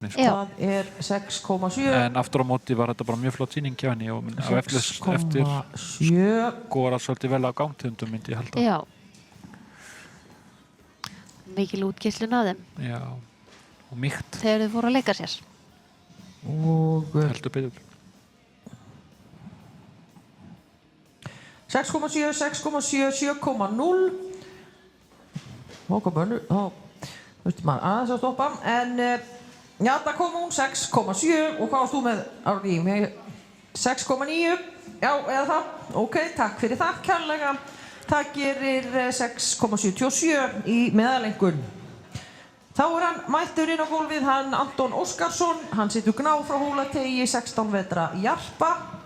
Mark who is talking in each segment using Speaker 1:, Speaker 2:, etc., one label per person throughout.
Speaker 1: Það 6,7.
Speaker 2: En aftur á móti var þetta bara mjög flott sýning hjá henni og á eftir skora svolítið vel á gangtegundum myndi ég halda.
Speaker 3: Já. Mikil útgeislun á þeim.
Speaker 2: Já, og mýkt.
Speaker 3: Þegar þau fóru að leika sér.
Speaker 1: Og
Speaker 2: heldur betur.
Speaker 1: 6,7, 6,7, 7,0. Mókabönnu, þá veistu maður aðeins að stoppa. En já, það kom hún 6,7 og hvað varst þú með Árný? 6,9, já, eða það. Ok, takk fyrir það kærlega. Það gerir 6,77 í meðalengun. Þá hann mættur inn á gólfið, hann Anton Óskarsson. Hann situr Gná frá Hólateigi, 16 vetra Jarpa.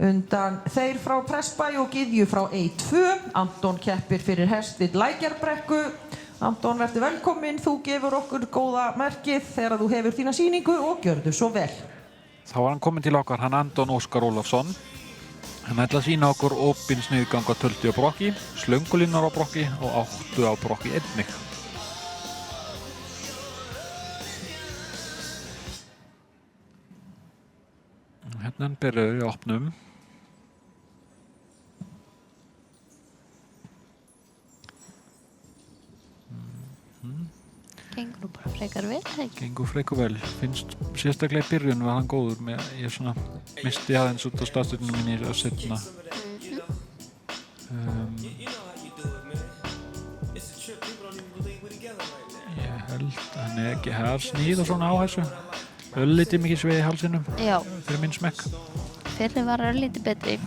Speaker 1: Undan þeir frá Prestbæ og Gyðju frá E2. Anton keppir fyrir hest við Lækjarbrekku. Anton, verður velkominn. Þú gefur okkur góða merkið þegar þú hefur þína sýningu og gjörðu svo vel.
Speaker 2: Þá var hann kominn til okkar, hann Anton Óskar Ólafsson. Hann ætla að sýna okkur opinn sniðgang á tölti á brokki, slöngulínar á brokki og áttu á brokki einnig. Hérna hann byrjaður í opnum.
Speaker 3: Gengur nú bara frekar vel, ekki?
Speaker 2: Gengur frekar vel. Finnst sérstaklega í byrjun var hann góður með, ég svona misti aðeins út á staðstöðunum minni að setna. Ég held að hann ekki harsnýð og svona á þessu. Öllítið mikið sveið í halsinum.
Speaker 3: Já.
Speaker 2: Fyrir minn smekk.
Speaker 3: Fyrri var öllítið betri.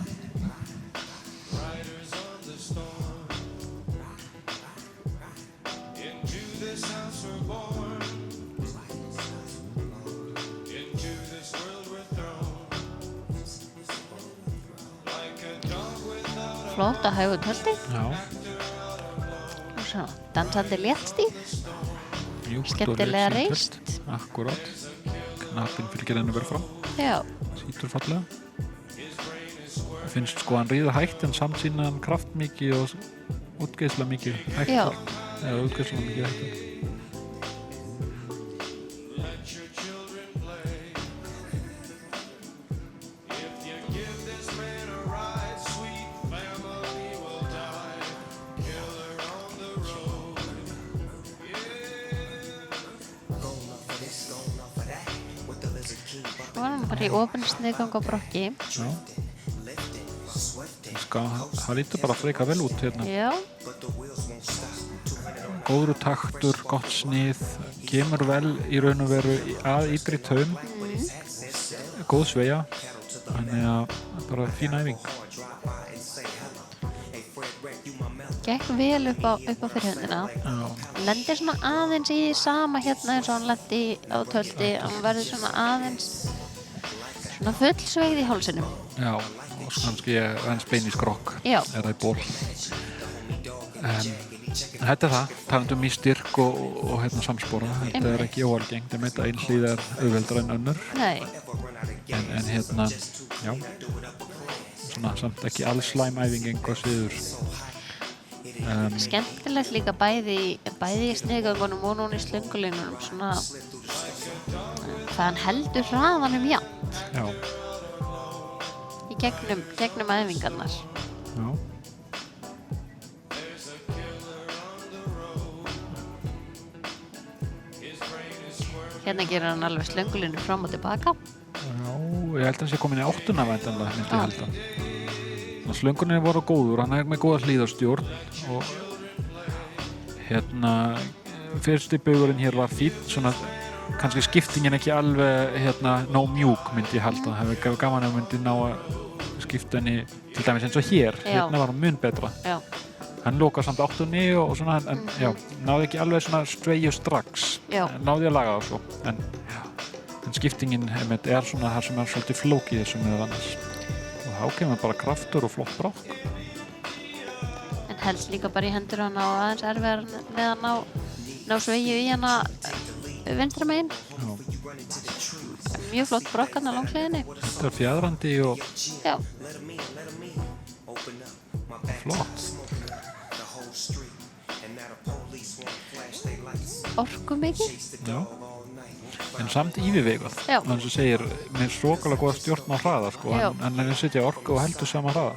Speaker 3: Flott að hægu tölti.
Speaker 2: Já.
Speaker 3: Og svo dansandi léttstíg. Skemmtilega reist.
Speaker 2: Akkúrat. Knapinn fylgir henni vel fram.
Speaker 3: Já.
Speaker 2: Sýtur fallega. Finnst sko hann ríða hægt en samt sýna hann kraftmikið og útgeisla mikið hægt.
Speaker 3: Já.
Speaker 2: Eða útgeisla mikið hægt.
Speaker 3: Svo var hann bara í opinn sniðgang á brokki.
Speaker 2: Já. Það lítur bara frekar vel út hérna.
Speaker 3: Já.
Speaker 2: Góður taktur, gott snið, kemur vel í raun og veru að ytri taum. Góð sveigja, þannig að bara fín æfing.
Speaker 3: Gekk vel upp á fyrirhöndina.
Speaker 2: Já.
Speaker 3: Lendir svona aðeins í sama hérna eins og hann lendi á tölti. Hann verður svona aðeins svona full sveigð í hálsinum.
Speaker 2: Já, og svo kannski aðeins bein í skrokk.
Speaker 3: Já.
Speaker 2: Eða í ból. Þetta það, talandi í styrk og hérna samspora. Þetta ekki óalgengt, ég meint að ein hlið auðveldara en önnur.
Speaker 3: Nei.
Speaker 2: En hérna, já, svona samt ekki alls slæm æfing einhvað sviður.
Speaker 3: Skemmtilegt líka bæði í sniðgöngunum og núna í slöngulínunum svona það hann heldur hraðanum jafnt.
Speaker 2: Já.
Speaker 3: Í gegnum æfingarnar.
Speaker 2: Já.
Speaker 3: Hérna gerir hann alveg slöngulínu fram og tilbaka.
Speaker 2: Já, ég held að hann sé komin í áttuna væntanlega, myndi ég halda. Slöngunni voru góður, hann með góða hlíðarstjórn og hérna fyrsti baugurinn hér var fínn, svona kannski skiptingin ekki alveg hérna nóg mjúk myndi ég halda. Það hefði gaman að myndi ná að skipta henni til dæmis eins og hér.
Speaker 3: Já.
Speaker 2: Hérna var hann mun betra.
Speaker 3: Já.
Speaker 2: Hann lokað samt áttunni og svona, en já, náði ekki alveg svona sveigju strax.
Speaker 3: Já.
Speaker 2: Náði að laga það svo, en skiptingin er svona það sem svolítið flókið þessu með annars. Og þá kemur bara kraftur og flott brokk.
Speaker 3: En helst líka bara í hendur hann á aðeins erfiðar með að ná sveigju í hana vinstra megin.
Speaker 2: Já.
Speaker 3: Mjög flott brokk hann á langhliðinni.
Speaker 2: Þetta fjadrandi og
Speaker 3: Já.
Speaker 2: flott.
Speaker 3: orku mikið.
Speaker 2: Já. En samt yfirvegað.
Speaker 3: Já.
Speaker 2: Þannig sem segir, með svakalega góða stjórn á hraða, sko.
Speaker 3: Já.
Speaker 2: En hann setja orku og heldur sama hraða.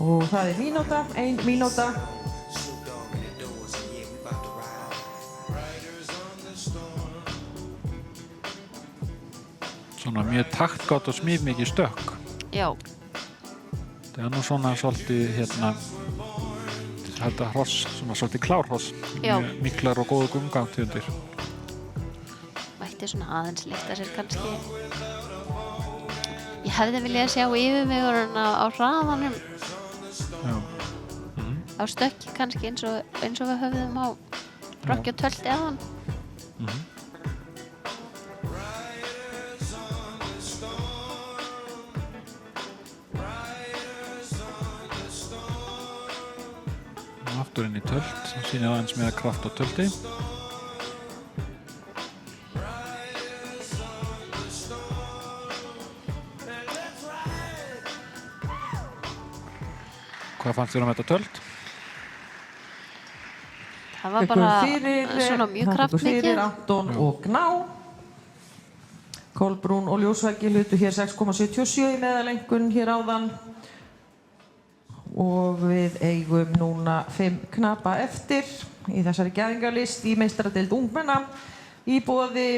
Speaker 1: Og það er mínúta, 1 mínúta.
Speaker 2: Svona mjög taktgátt og smíð mikið stökk.
Speaker 3: Já,
Speaker 2: Það er nú svona svolítið, þetta hross, svona svolítið klárhross.
Speaker 3: Já.
Speaker 2: Mjög miklar og góðu gungangtíðundir.
Speaker 3: mætti svona aðeins lyfta sér kannski. Ég hefði viljað sjá yfirvegurinn á hraðanum
Speaker 2: Já.
Speaker 3: á stökki kannski eins og við höfðum á Rocky og tölti aðan.
Speaker 2: Aftur inn í tölt, sýnir aðeins meira kraft á tölti. Hvað fannst þér þetta tölt?
Speaker 3: Það var bara svona mjög
Speaker 1: Fyrir
Speaker 3: kraftmikið.
Speaker 1: Anton og Gná. Kolbrún og Ljósvæki hlutu hér 6,77 í meðalengun hér áðan. Og við eigum núna 5 knapa eftir í þessari gæðingarlist í meistaradeild ungmenna í boði